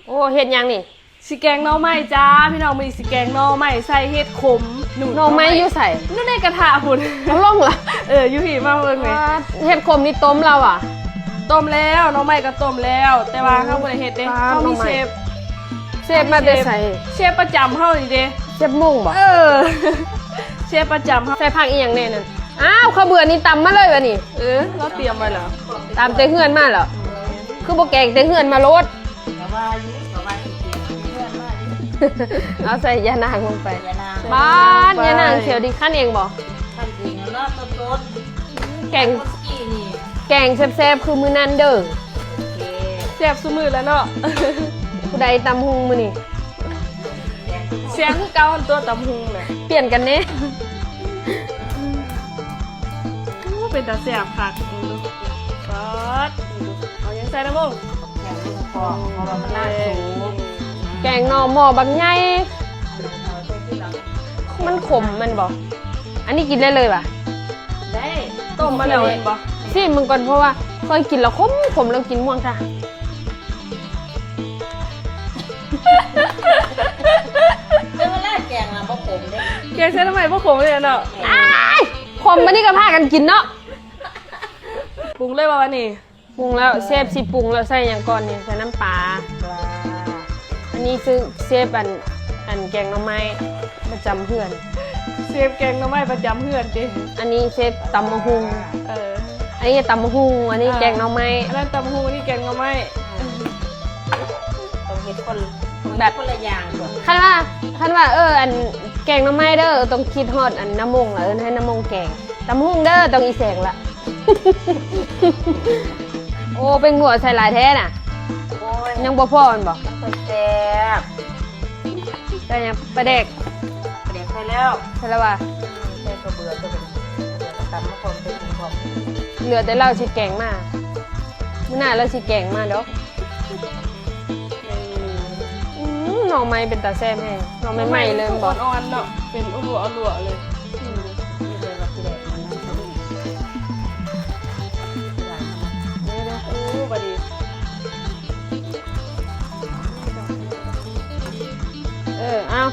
โอ้เฮ็ดยังนี่สิแกงหน่อไม้จ้าพี่น้องมีสิแกงหน่อไม้ใส่เห็ดขมหน่อไม้อยู่ใส่นู่นในกระทะพุ่นเอาลงเหรออยู่หีมาเบิ่งแม่เห็ดขมนี่ต้มเราอ่ะต้มแล้วหน่อไม้ก็ต้มแล้วแต่ว่าเฮาบ่ได้เฮ็ดเด้เฮามีเชฟมาแต่ใส่เชฟประจำเฮานี่เด้เชฟมุ่งบ่เชฟประจำเฮาใส่ผักอีหยังแน่นั่นอ้าวข้าวเบื่อนี่ตำมาเลยวะนี่เราเตรียมไว้แล้วตำแต่เฮือนมาเหรอคือบ่แกงแต่เฮือนมาโลดเอาใส่ยานางลงไปบ้านยานางเขียวดีขั้นเองบ่ขั้นเองแล้วต้นแกงแซ่บๆคือมื้อนั้นเด้อแซ่บซุมื้อแล้วเนาะผู้ใดตำหุงมื้อนี่เสียงคือเก่าตัวตำหุงน่ะเปลี่ยนกันแน่เป็นตาแซ่บคักดูป๊อดเอายังใส่น้ำมันแกงลูกคอเพราะว่ามันน่าสูงแกงหน่อหม้อบักใหญ่มันขมมันบ่อันนี้กินได้เลยป่ะได้ต้มมาแล้วเห็นบ่สิมึงก่อนเพราะว่าเคยกินแล้วขมแล้วกินม่วงค่ะเรื่องแรกแกงนะบ่ขมเด้แกงใส่ทำไมบ่ขมเลยเนาะขมมันนี่ก็พากันกินเนาะปรุงเลยว่าวันนี้ปรุงแล้วเชฟสิปรุงแล้วใส่อย่างก่อนนี่ใส่น้ำปลาอันนี้ซื้อเชฟอันแกงหน่อไม้ประจำเพื่อนเชฟแกงหน่อไม้ประจำเพื่อนดิอันนี้เชฟตำมะฮุงอันนี้ตำมะฮุงอันนี้แกงหน่อไม้อันนั้นตำมะฮุงนี่แกงหน่อไม้ต้องเฮ็ดคนแบบคนละอย่างก่อนคันว่าอันแกงหน่อไม้เด้อต้องคิดฮอดอันน้ำมงให้น้ำมงแกงตำมะฮุงเด้อต้องอีแสงละโอ้เป็นหัวใส่หลายแท้น่ะยังบ่พอมันบ่แซ่บได้ยังปลาแดกใส่แล้วใช่แล้วว่ะใส่กระเบือตัวเป็นตำมะขามเป็นถุงพร้อมเหลือแต่เราสิแกงมามื้อหน้าเราสิแกงมาเด้อหน่อไม้เป็นตาแซ่บแห้งหน่อไม้ใหม่เลยบ่อ่อนๆเนาะเป็นอุ่นๆเลย เอา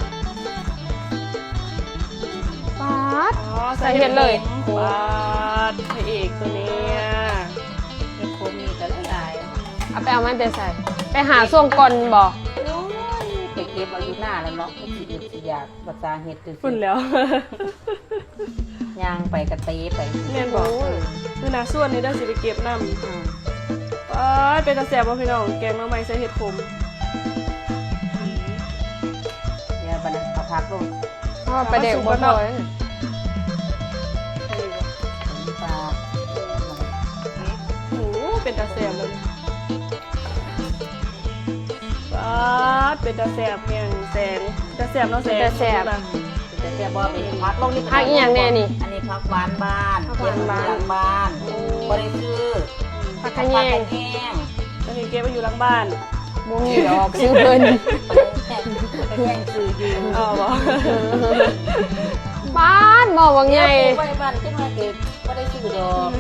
ปาดใส่เห็ดเลยปาดพระเอกตัวนี้เห็ดโคมีก็หลายเอาไปเอามันไปใส่ไปหาส่วงก่อนบ่ไปเก็บเอาอยู่หน้าแล้วเนาะก็สิอยากภาษาเห็ดตื่นฝุ่นแล้วย่างไปกระเตะไปแม่นบอกคือนาส่วนนี้ได้สิไปเก็บน้ำปาดเป็นตาแซ่บบ่พี่น้องแกงหน่อไม้ใส่เห็ดขมบันเอาพักลงเพราะไปเด็กบ่พอเลยปลาโอ้เป็นตาแซ่บเลยปาดเป็นตาแซ่บเมียงแสงตาแซ่บเนาะแสงตาแซ่บบ่เป็นพักลงนี่พักอีหยังแน่นี่อันนี้พักหวานบ้านเก็บบ้านบ่ได้ซื้อพักขะแยงอันนี้เก็บไว้อยู่หลังบ้านบ่มีดอกซื้อเพิ่นแย่งซื้ออยู่บ่บ้านบ่ว่าไงไว้บ้านจังว่าเก็บบ่ได้ซื้อดอก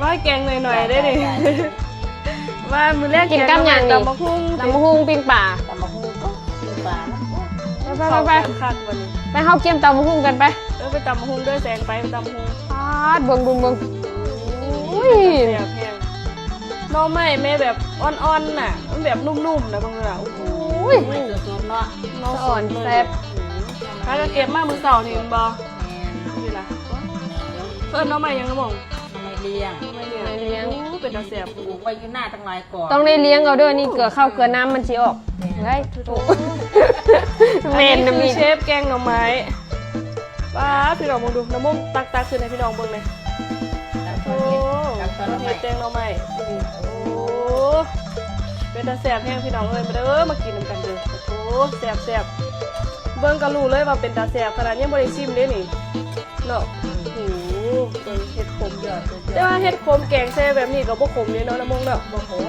ว่าแกงหน่อยๆได้ดิว่ามื้อแรกกินกับหยังนี่ตำมะฮุ่งปิ้งปลาตำมะฮุ่งก็ปิ้งปลาไปไปเฮาเกี่ยมตำมะฮุ่งกันไปไปตำมะฮุ่งด้วยแสงไปตำมะฮุ่งปาดเบิ่งอุ้ยแบบแพงน้องไม่แม่แบบอ่อนๆน่ะมันแบบนุ่มๆนะบางเรื่องโอ้ยสดๆเนาะน้องอ่อนแซ่บถ้าจะเก็บมามื้อเช้านี่มันบ่นี่ล่ะเพิ่นน้องใหม่ยังบ่ไม่เลี้ยงเป็นตาแซ่บปลูกไว้อยู่หน้าตั้งหลายก่อนต้องได้เลี้ยงเอาด้วยนี่เกลือข้าวเกลือน้ำมันสิออกไว้เมนมีเชฟแกงหน่อไม้ป้าพี่น้องมองดูน้ำมันตักๆขึ้นให้พี่น้องเบิ่งเลยโอ้แกงหน่อไม้โอ้เป็นตาแซ่บแห้งพี่น้องเอ้ยมาเด้อมากินกันเด้อโอ้แซ่บเบิ่งก็รู้เลยว่าเป็นตาแซ่บขนาดยังบ่ได้ชิมเด้นี่เนาะโอ้เห็ดขมเยอะแต่ว่าเห็ดขมแกงแซ่แบบนี้ก็บ่ขมเลยเนาะน้ำมงเนาะบ่ขม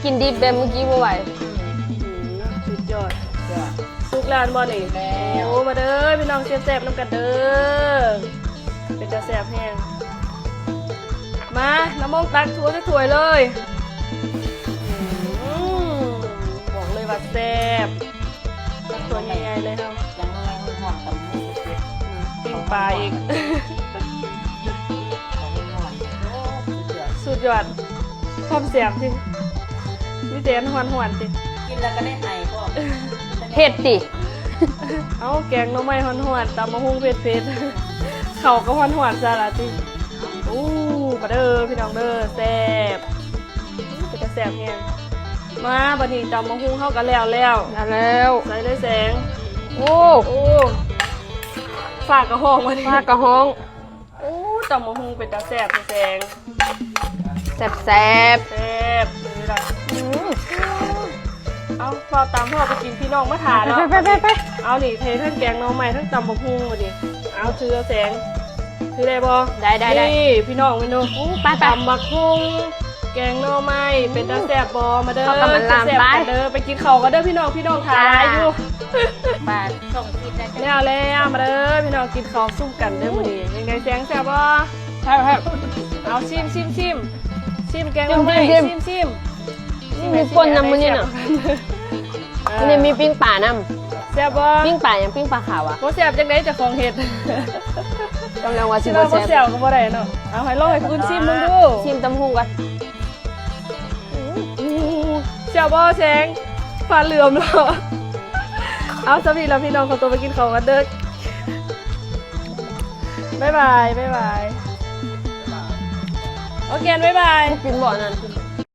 กินดิบแบบเมื่อกี้บ่ไหวสุดยอดสุกลานบ่นี่โอ้มาเด้อพี่น้องแซ่บๆน้ำกันเด้อเป็นตาแซ่บแห้งมาน้ำมงตักถ้วยเลย ตัวใหญ่ๆเลยเฮา ยังไงมันหอมกับมือเก็บ ปิ้งปลาอีก ของมันหอมโอ้สุดยอด สุดยอดความแซ่บสิมีแต่อันหวานๆสิ กินแล้วก็ได้ไอก็ เผ็ดติ เอาแกงหน่อไม้หอนๆตำมะฮุ่งเผ็ดๆเขาก็หอนๆซะละติอู้มาเด้อพี่น้องเด้อแซ่บเป็นแต่แซ่บแฮงมาบัดนี้ตำมะฮุ่งเฮาก็แล้ว แล้ว ใส่เลยแสง โอ้ โอ้ฝากกระห้องมาดิ ปลากระห้อง โอ้ตำมะฮุ่งเป็นตาแซ่บแสง แซ่บ แซ่บนี่ล่ะ ๆอืม เอาพอตามพ่อไปกินพี่น้องมาทานแล้ว ไป เอานี่เททั้งแกงหน้องใหม่ทั้งตำบักหุ่งมาดิเอาถือแสงถือได้บ่ ได้ นี่พี่น้องเมนู ไป ตำบักหุ่งแกงหน้อไม้เป็นตาแซ่บบ่มาเด้อ เอากำลังลาม แซ่บ ไป กันเด้อไปกินข้าวกันเด้อพี่น้องทานอยู่ บ้านส่งกินได้จัง แล้วมาเด้อพี่น้องกินข้าวซุ่มกันเด้อมื้อนี้ยังไงแสงแซ่บบ่ ใช่ครับ เอาชิมแกงหน้อไม้ ชิม ชิม มีป่นน้ำมันนี่น่ะอันนี้มีปิ้งป่าน้ แซ่บบ่ ำปิ้งป่ายังปิ้งปลาขาวอ่ะ บ่แซ่บจังได๋เจ้าของเฮ็ด กำลังว่า สิ สิ เรา บ่ บ่ แซ่ แซ่ บบ ก็บ่ได้เนาะเอาให้ลองให้คุณชิมมึงดู ชิมตำหุงก่อน แซ่บบ่แสงฟ้าเหลื่อมเนาะเอาสวีแล้วพี่น้องขอตัวไปกินข้าวกันเด้อบ๊ายบายโอเคบ๊ายบาย กินบ่อนั่น